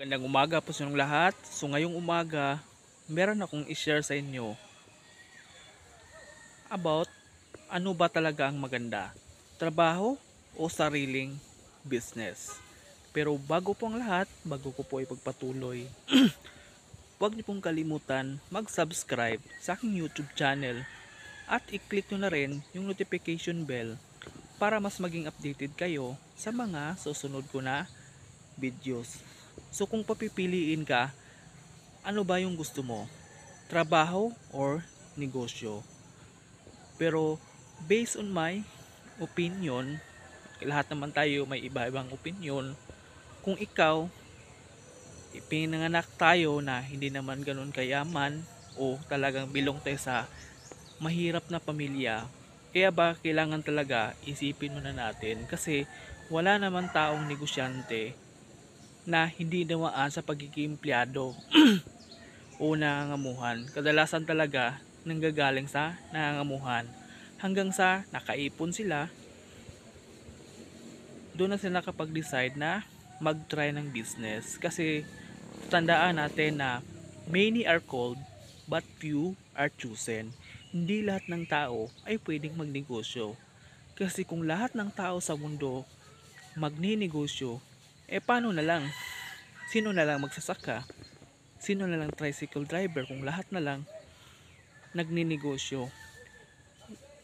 Gandang umaga po sa inyong lahat. So ngayong umaga, meron akong i-share sa inyo about ano ba talaga ang maganda, trabaho o sariling business. Pero bago po ang lahat, bago ko po ipagpatuloy, huwag niyo pong kalimutan mag-subscribe sa aking YouTube channel at i-click nyo na rin yung notification bell para mas maging updated kayo sa mga susunod ko na videos. So kung papipiliin ka, ano ba yung gusto mo? Trabaho or negosyo? Pero based on my opinion, lahat naman tayo may iba-ibang opinion. Kung ikaw, ipinanganak tayo na hindi naman ganun kayaman o talagang bilong tayo sa mahirap na pamilya, kaya ba kailangan talaga isipin muna natin kasi wala naman taong negosyante na hindi nawaan sa pagiging empleyado o nangangamuhan. Kadalasan talaga nanggagaling sa nangangamuhan hanggang sa nakaipon sila, doon na sila nakapag-decide na mag-try ng business. Kasi tandaan natin na many are called but few are chosen. Hindi lahat ng tao ay pwedeng magnegosyo. Kasi kung lahat ng tao sa mundo magninegosyo, paano na lang? Sino na lang magsasaka? Sino na lang tricycle driver kung lahat na lang nagninegosyo?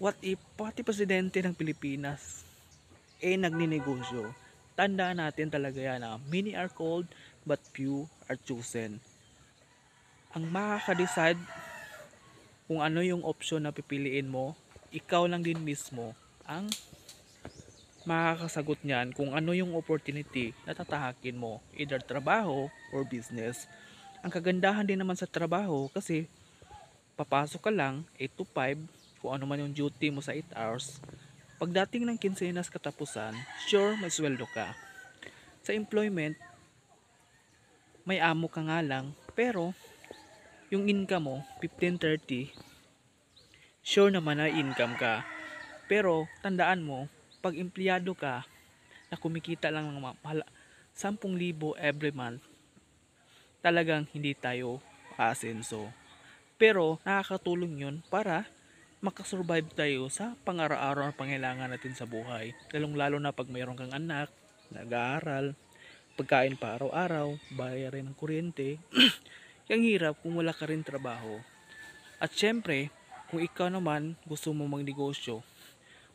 What if pati presidente ng Pilipinas nagninegosyo? Tandaan natin talaga yan na many are called but few are chosen. Ang makaka-decide kung ano yung option na pipiliin mo, ikaw lang din mismo ang makakasagot niyan kung ano yung opportunity na tatahakin mo, either trabaho or business. Ang kagandahan din naman sa trabaho kasi papasok ka lang 8 to 5, kung ano man yung duty mo sa 8 hours. Pagdating ng kinsenas katapusan, sure may sweldo ka. Sa employment, may amo ka nga lang, pero yung income mo, 15-30, sure naman na income ka. Pero tandaan mo, pag empleyado ka, na kumikita lang ng 10,000 every month, talagang hindi tayo aasenso. Pero nakakatulong yun para makasurvive tayo sa pang-araw-araw na pangailangan natin sa buhay. Lalong lalo na pag mayroon kang anak, nag-aaral, pagkain pa araw-araw, bayarin ng kuryente. Yung hirap kung wala ka rin trabaho. At syempre, kung ikaw naman gusto mo magnegosyo,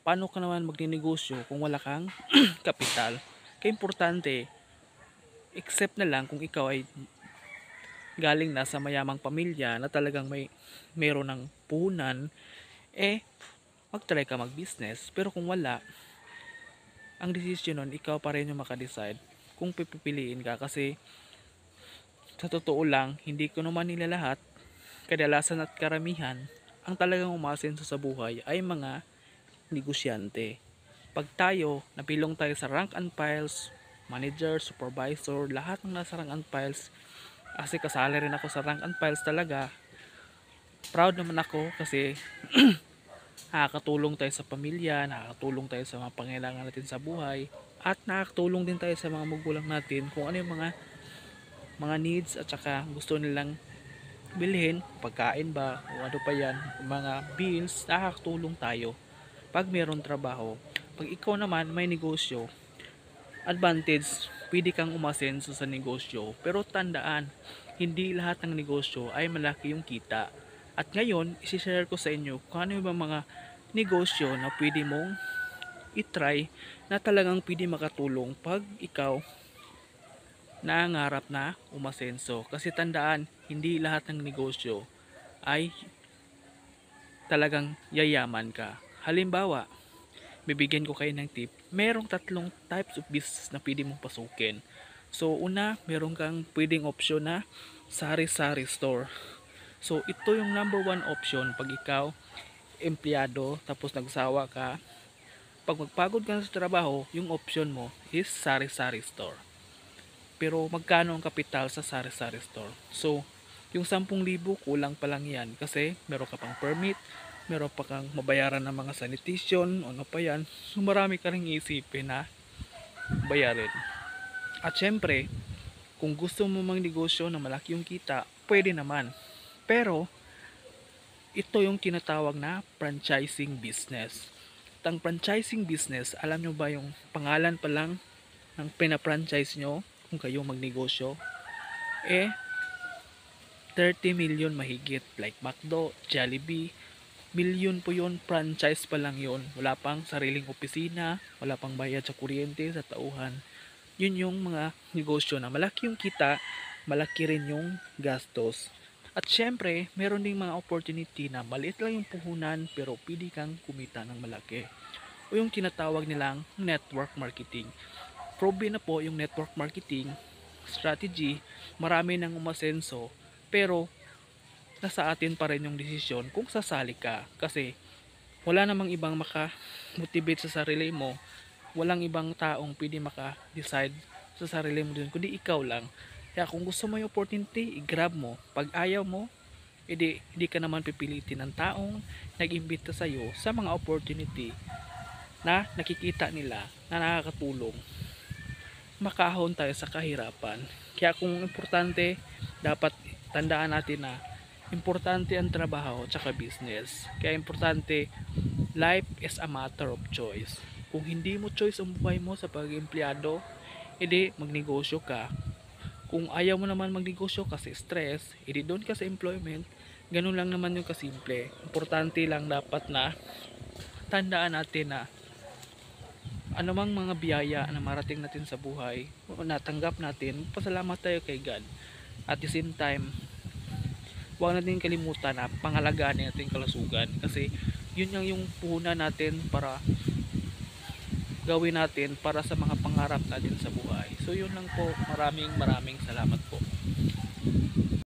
paano ka naman magninegosyo kung wala kang kapital? Kaya importante, except na lang kung ikaw ay galing na sa mayamang pamilya na talagang mayroon ng puhunan, mag-try ka mag-business. Pero kung wala, ang decision nun, ikaw pa rin yung makadecide kung pipiliin ka. Kasi sa totoo lang, hindi ko naman nila lahat, kadalasan at karamihan, ang talagang umasenso sa buhay ay mga negosyante. Pag tayo, napilong tayo sa rank and files, manager, supervisor, lahat ng nasa rank and files, kasi kasali rin ako sa rank and files talaga, proud naman ako kasi nakakatulong tayo sa pamilya, nakakatulong tayo sa mga pangailangan natin sa buhay, at nakakatulong din tayo sa mga magulang natin kung ano yung mga needs at saka gusto nilang bilhin, pagkain ba, o ano pa yan, mga bills, nakakatulong tayo pag mayroon trabaho. Pag ikaw naman may negosyo, advantage, pwede kang umasenso sa negosyo. Pero tandaan, hindi lahat ng negosyo ay malaki yung kita. At ngayon, isi-share ko sa inyo kung ano yung mga negosyo na pwede mong itry na talagang pwede makatulong pag ikaw nangarap na umasenso. Kasi tandaan, hindi lahat ng negosyo ay talagang yayaman ka. Halimbawa, bibigyan ko kayo ng tip. Merong 3 types of business na pwede mong pasukin. So, una, meron kang pwedeng option na sari-sari store. So, ito yung number 1 option pag ikaw, empleyado, tapos nagsawa ka. Pag magpagod ka sa trabaho, yung option mo is sari-sari store. Pero magkano ang kapital sa sari-sari store? So, yung 10,000 kulang pa lang yan kasi meron ka pang permit, meron pa kang mabayaran ng mga sanitation, ano pa yan. So, marami ka ring isipin na bayarin. At syempre, Kung gusto mo mang negosyo na malaki yung kita, pwede naman. Pero ito yung tinatawag na franchising business. At ang franchising business, alam nyo ba yung pangalan pa lang ng pina-franchise nyo kung kayo magnegosyo? 30 million mahigit, like McDo, Jollibee, milyon po yun, franchise pa lang yun. Wala pang sariling opisina, wala pang bayad sa kuryente, sa tauhan. Yun yung mga negosyo na malaki yung kita, malaki rin yung gastos. At syempre, meron ding mga opportunity na maliit lang yung puhunan pero pwede kang kumita ng malaki. O yung tinatawag nilang network marketing. Proven na po yung network marketing strategy, marami nang umasenso, pero nasa atin pa rin yung desisyon kung sasali ka. Kasi wala namang ibang maka-motivate sa sarili mo, walang ibang taong pwede maka-decide sa sarili mo dun, kundi ikaw lang. Kaya kung gusto mo yung opportunity, i-grab mo. Pag ayaw mo, hindi ka naman pipilitin ng taong nag-imbita sa'yo sa mga opportunity na nakikita nila na nakakatulong. Makahon tayo sa kahirapan. Kaya kung importante, dapat tandaan natin na importante ang trabaho at business. Kaya importante, life is a matter of choice. Kung hindi mo choice ang buhay mo sa pag-empleyado, edi magnegosyo ka. Kung ayaw mo naman magnegosyo kasi stress, edi doon ka sa employment. Ganun lang naman yung kasimple. Importante lang dapat na tandaan natin na anumang mga biyaya na marating natin sa buhay, natanggap natin, pasalamat tayo kay God. At the same time, huwag natin kalimutan na pangalagaan natin kalusugan, kasi yun yung puhunan natin para gawin natin para sa mga pangarap natin sa buhay. So yun lang po, maraming salamat po.